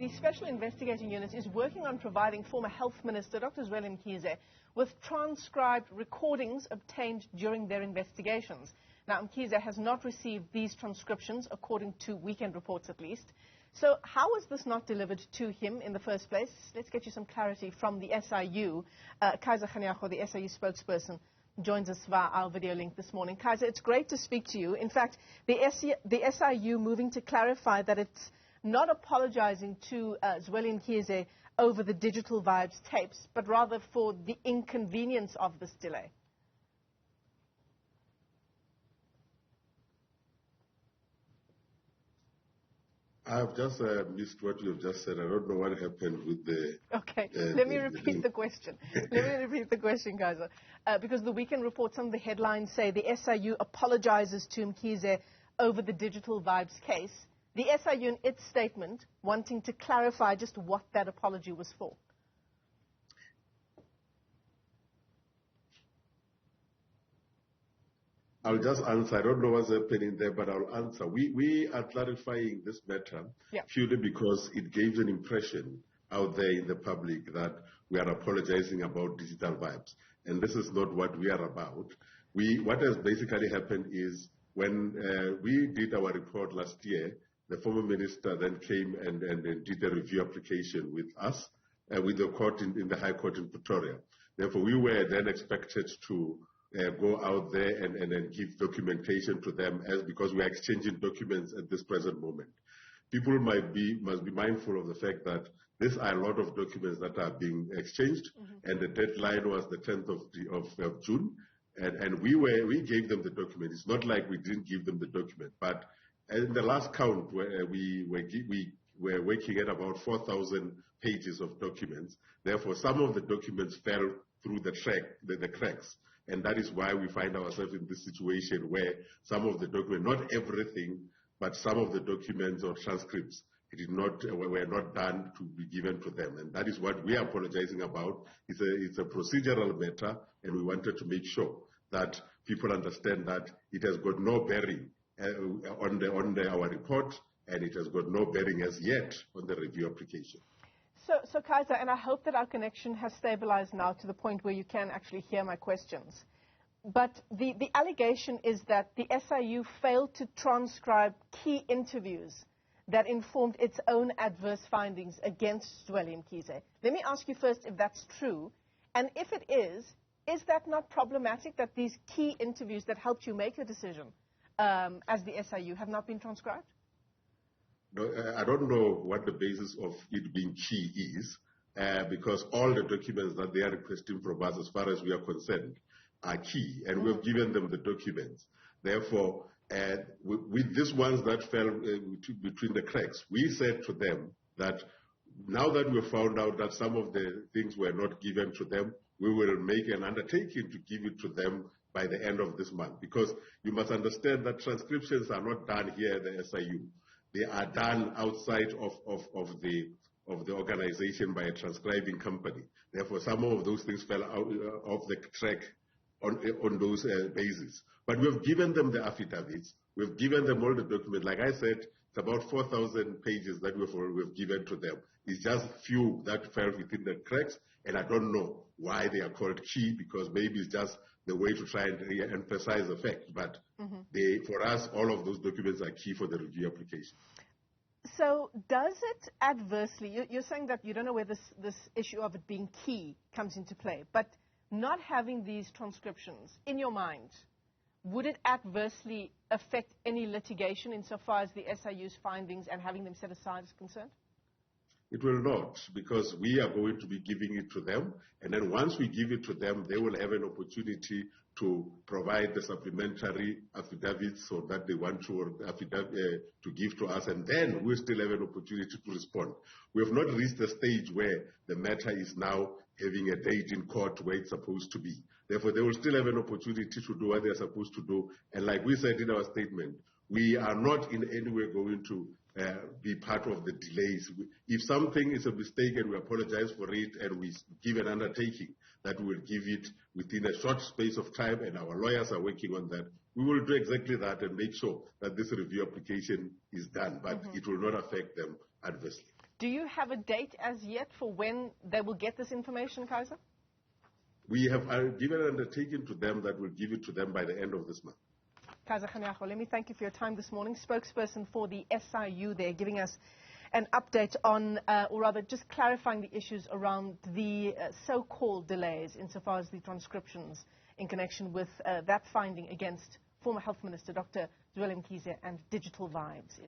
The Special Investigating Unit is working on providing former Health Minister Dr Zweli Mkhize with transcribed recordings obtained during their investigations. Now, Mkhize has not received these transcriptions, according to weekend reports at least. So how was this not delivered to him in the first place? Let's get you some clarity from the SIU. Kaizer Kganyago, the SIU spokesperson, joins us via our video link this morning. Kaizer, it's great to speak to you. In fact, the SIU moving to clarify that it's not apologizing to Zweli Mkhize over the Digital Vibes tapes, but rather for the inconvenience of this delay. I've just missed what you've just said. I don't know what happened with the... Okay, let me repeat the question. Let me repeat the question, Kaizer. Because the weekend report, some of the headlines say the SIU apologizes to Mkhize over the Digital Vibes case. The SIU in its statement wanting to clarify just what that apology was for. I'll just answer. I don't know what's happening there, but I'll answer. We are clarifying this matter purely because it gives an impression out there in the public that we are apologizing about Digital Vibes. And this is not what we are about. What has basically happened is when we did our report last year, the former minister then came and did a review application with us, with the court in the High Court in Pretoria. Therefore, we were then expected to go out there and give documentation to them because we are exchanging documents at this present moment. People must be mindful of the fact that these are a lot of documents that are being exchanged, and the deadline was the 10th of June, and we gave them the document. It's not like we didn't give them the document, but in the last count, we were working at about 4,000 pages of documents. Therefore, some of the documents fell through the cracks. And that is why we find ourselves in this situation where some of the documents, not everything, but some of the documents or transcripts were not done to be given to them. And that is what we are apologizing about. It's a procedural matter, and we wanted to make sure that people understand that it has got no bearing on our report, and it has got no bearing as yet on the review application. So Kaizer, and I hope that our connection has stabilized now to the point where you can actually hear my questions. But the allegation is that the SIU failed to transcribe key interviews that informed its own adverse findings against Zweli Mkhize. Let me ask you first if that's true, and if it is that not problematic that these key interviews that helped you make your decision as the SIU have not been transcribed? No, I don't know what the basis of it being key is, because all the documents that they are requesting from us, as far as we are concerned, are key, and we've given them the documents. Therefore, with these ones that fell between the cracks, we said to them that now that we found out that some of the things were not given to them, we will make an undertaking to give it to them by the end of this month. Because you must understand that transcriptions are not done here at the SIU. They are done outside of the organization by a transcribing company. Therefore, some of those things fell out of the track on those bases. But we've given them the affidavits. We've given them all the documents. Like I said, it's about 4,000 pages that we've given to them. It's just few that fell within the cracks, and I don't know why they are called key, because maybe it's just the way to try and emphasize the fact. But for us, all of those documents are key for the review application. So does it adversely, you're saying that you don't know where this issue of it being key comes into play, but not having these transcriptions, in your mind, would it adversely affect any litigation insofar as the SIU's findings and having them set aside is concerned? It will not, because we are going to be giving it to them, and then once we give it to them, they will have an opportunity to provide the supplementary affidavits so that they want to give to us, and then we'll still have an opportunity to respond. We have not reached the stage where the matter is now having a date in court where it's supposed to be. Therefore, they will still have an opportunity to do what they're supposed to do, and like we said in our statement, we are not in any way going to be part of the delays. If something is a mistake, and we apologize for it, and we give an undertaking that we will give it within a short space of time, and our lawyers are working on that, we will do exactly that and make sure that this review application is done, but it will not affect them adversely. Do you have a date as yet for when they will get this information, Kaizer? We have given an undertaking to them that we'll give it to them by the end of this month. Kaizer Kganyago, let me thank you for your time this morning. Spokesperson for the SIU there, giving us an update on, or rather just clarifying the issues around the so-called delays insofar as the transcriptions in connection with that finding against former Health Minister Dr. Zweli Mkhize and Digital Vibes.